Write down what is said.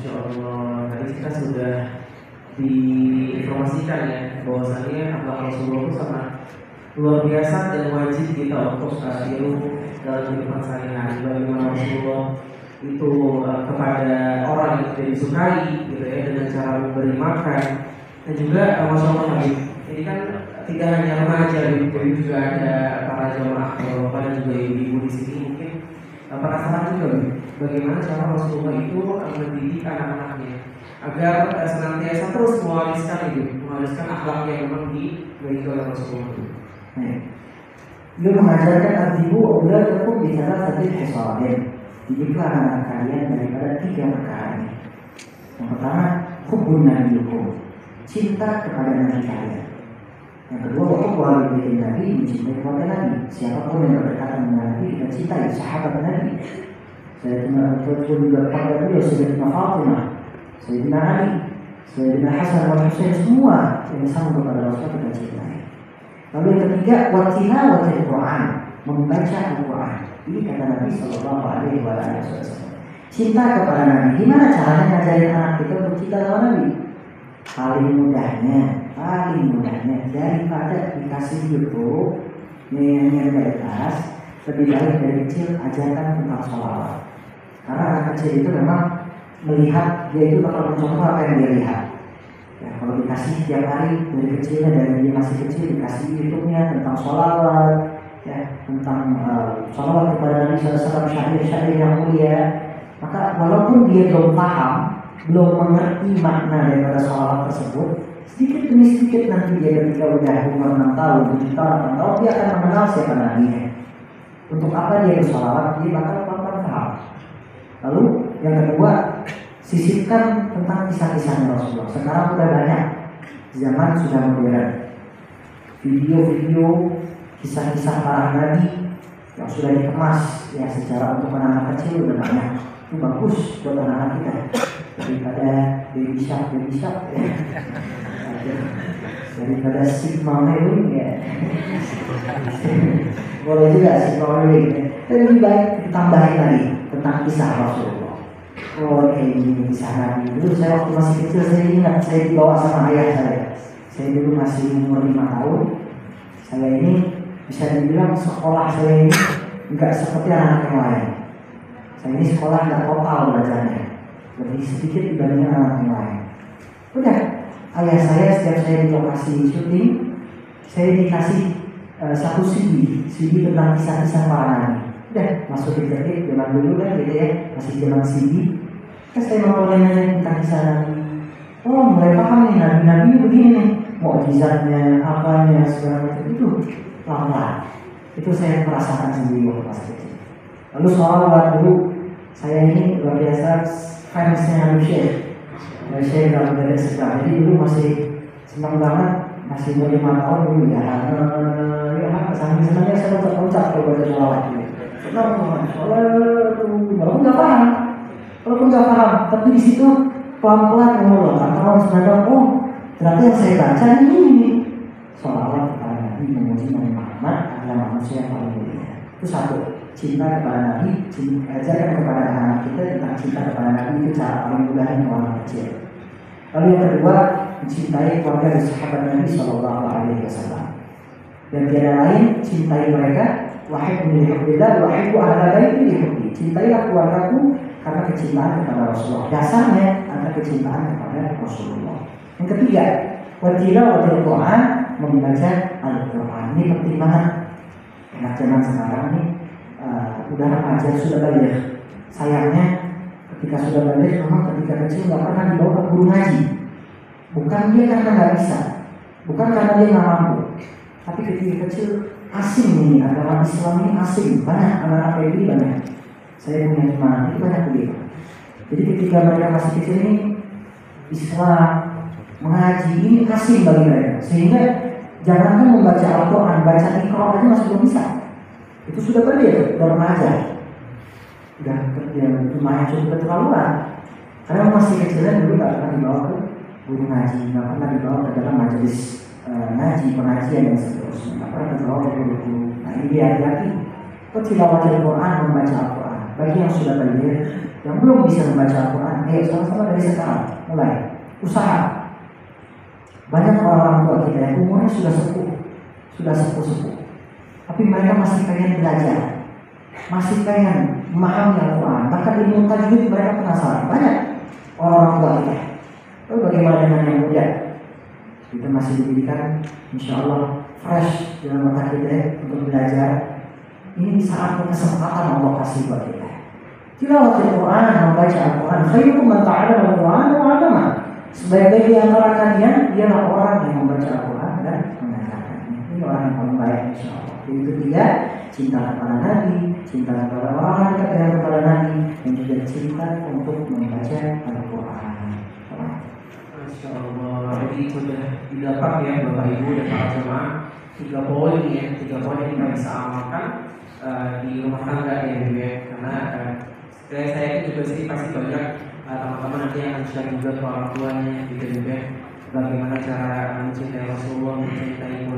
Masya Allah, tadi kita sudah diinformasikan ya bahwasannya akhlak Rasulullah itu sangat luar biasa dan wajib kita untuk tiru dalam kehidupan sehari-hari. Bagaimana Rasulullah itu kepada orang yang tidak disukai, gitu ya, dengan cara memberi makan dan juga Masya Allah Habib. Ini kan tidak hanya remaja, jadi juga ada para jamaah bapak dan juga ibu di sini mungkin penasaran juga bagaimana cara Rasulullah itu mendidik anak-anaknya agar senantiasa terus mewariskan akhlak yang memang dimiliki oleh Rasulullah. Beliau mengajarkan adibu auladakum bi thalathati hisalin. Didiklah anak kalian daripada 3 perkara ini. Yang pertama, hubbun nabiyyikum, cinta kepada nabi kalian. Yang kedua, hubbu walidain nabi, mencintai keluarga nabi. Siapapun yang berdekatan dengan nabi kita cintai, sahabat nabi. Sayyidina Rasul juga kepada beliau, Sayyidina Fatimah, Sayyidina Ali, Sayyidina Hasan wal Husain, semua yang sama kepada Rasul kita cintai. Lalu yang ketiga, watilawatil Quran, membaca Al-Quran. Ini kata Nabi Sallallahu Alaihi Wasallam. Cinta kepada Nabi. Gimana caranya ngajarin anak kita untuk cinta sama Nabi? Paling mudahnya daripada dikasih YouTube yang dari atas, lebih baik dari kecil ajarkan tentang sholawat. Karena anak kecil itu memang melihat, dia itu bakal mencontoh apa yang dia lihat. Ya, kalau dikasih tiap hari dari kecilnya, dari dia masih kecil dikasih YouTube-nya tentang sholawat, ya, tentang sholawat kepada Nabi SAW, syair-syair yang mulia, maka walaupun dia belum paham, belum mengerti makna daripada sholawat tersebut, sedikit demi sedikit nanti dia ketika udah umur 6 tahun, 7 tahun, 8 tahun, dia akan mengenal siapa Nabi-nya. Untuk apa dia bersolawat, dia bakal pelan-pelan paham. Lalu yang kedua, sisipkan tentang kisah-kisah Rasulullah. Sekarang sudah banyak, zaman sudah modern, video-video kisah-kisah para nabi yang sudah dikemas ya secara untuk anak kecil udah banyak. Itu bagus buat anak-anak kita daripada baby shark ya. Daripada Sigma Mailing ya. Boleh juga Sigma Mailing ya. Dan lebih baik ditambahin lagi tentang kisah Rasulullah. Oh ini kisah Nabi. Dulu saya waktu masih kecil, saya ingat saya dibawa sama ayah saya. Saya dulu masih umur 5 tahun. Saya ini bisa dibilang sekolah saya ini enggak seperti anak yang lain. Saya ini sekolah enggak total belajarnya, lebih sedikit dibandingkan anak yang lain. Udah, ayah saya setiap saya di lokasi syuting, saya dikasih satu CD tentang kisah-kisah para nabi. Udah, masukin ketik zaman dulu kan gitu ya, masih zaman CD. Terus saya mau nanya tentang kisah nabi. Oh, mulai paham nih nabi-nabi begini nih, mukjizatnya, apanya, segala macam itu pelan-pelan. Itu saya merasakan sendiri waktu pas kecil. Lalu sholawat dulu, saya ini luar biasa fansnya Habib Syekh. Saya dalam dari sekolah, jadi dulu masih senang banget, masih umur 5 tahun dulu ya. Sambil senangnya saya loncat-loncat kalau baca sholawat gitu. Senang banget, walaupun nggak paham, tapi di situ pelan-pelan kalau sebenarnya ternyata yang saya baca ini sholawat kepada Nabi, memuji Nabi Muhammad adalah manusia yang paling mulia. Itu satu, cinta kepada Nabi, ajarkan kepada anak kita tentang cinta kepada Nabi, itu cara paling mudah untuk orang kecil. Lalu yang kedua, mencintai keluarga dan sahabat Nabi Sallallahu Alaihi Wasallam. Dan tiada lain, cintai mereka. Wahai minhubbillah, wahai ahla baiti lihubbi. Cintailah keluargaku karena kecintaan kepada Rasulullah. Dasarnya adalah kecintaan kepada Rasulullah. Yang ketiga, watilawatil Quran, membaca Al-Quran. Ini penting banget. Anak zaman sekarang nih udah remaja, sudah balik. Sayangnya ketika sudah balik, memang ketika kecil nggak pernah dibawa ke guru ngaji. Bukan dia karena nggak bisa, bukan karena dia nggak mampu, tapi ketika kecil asing ini, agama Islam ini asing. Banyak anak-anak kayak gini banyak. Saya punya teman itu banyak begitu. Jadi ketika mereka masih kecil ini, Islam, mengaji ini asing bagi mereka. Sehingga jangankan membaca Al-Quran, baca Iqra aja masih belum bisa. Itu sudah balik, udah remaja. Udah lumayan cukup keterlaluan. Karena masih kecilnya dulu gak pernah dibawa ke guru ngaji, gak pernah dibawa ke dalam majelis ngaji, pengajian dan seterusnya. Gak pernah dibawa ke guru-guru. Nah ini dia hati-hati. Tilawatil Quran, membaca Al-Quran. Bagi yang sudah balik, Yang belum bisa membaca Al-Quran, ayo sama-sama dari sekarang mulai usaha. Banyak orang tua kita yang umurnya sudah sepuh, tapi mereka masih pengen belajar, masih pengen memahami Al-Quran. Bahkan ilmu tajwid mereka penasaran. Banyak orang tua kita. Lalu bagaimana dengan yang muda? Kita masih diberikan, insya Allah fresh dalam mata kita untuk belajar. Ini saatnya kesempatan Allah kasih buat kita. Tilawatul Quran, membaca Al-Quran. Khairukum man ta'allama Al-Quran wa 'allama. Sebaik-baik di antara kalian dialah orang yang membaca Al-Quran dan mengajarkannya. Ini orang yang paling baik, insya Allah. Yang ketiga, cinta kepada Nabi, cinta kepada orang dekat dengan kepada Nabi, dan juga cinta untuk membaca Al-Quran. Masya Allah. Jadi sudah didapat ya Bapak Ibu dan para jemaah 3 poin ya, 3 poin yang kita bisa amalkan di rumah tangga ya, karena saya juga sih pasti banyak teman-teman nanti yang akan share juga ke orang tuanya gitu juga bagaimana cara mencintai Rasulullah, mencintai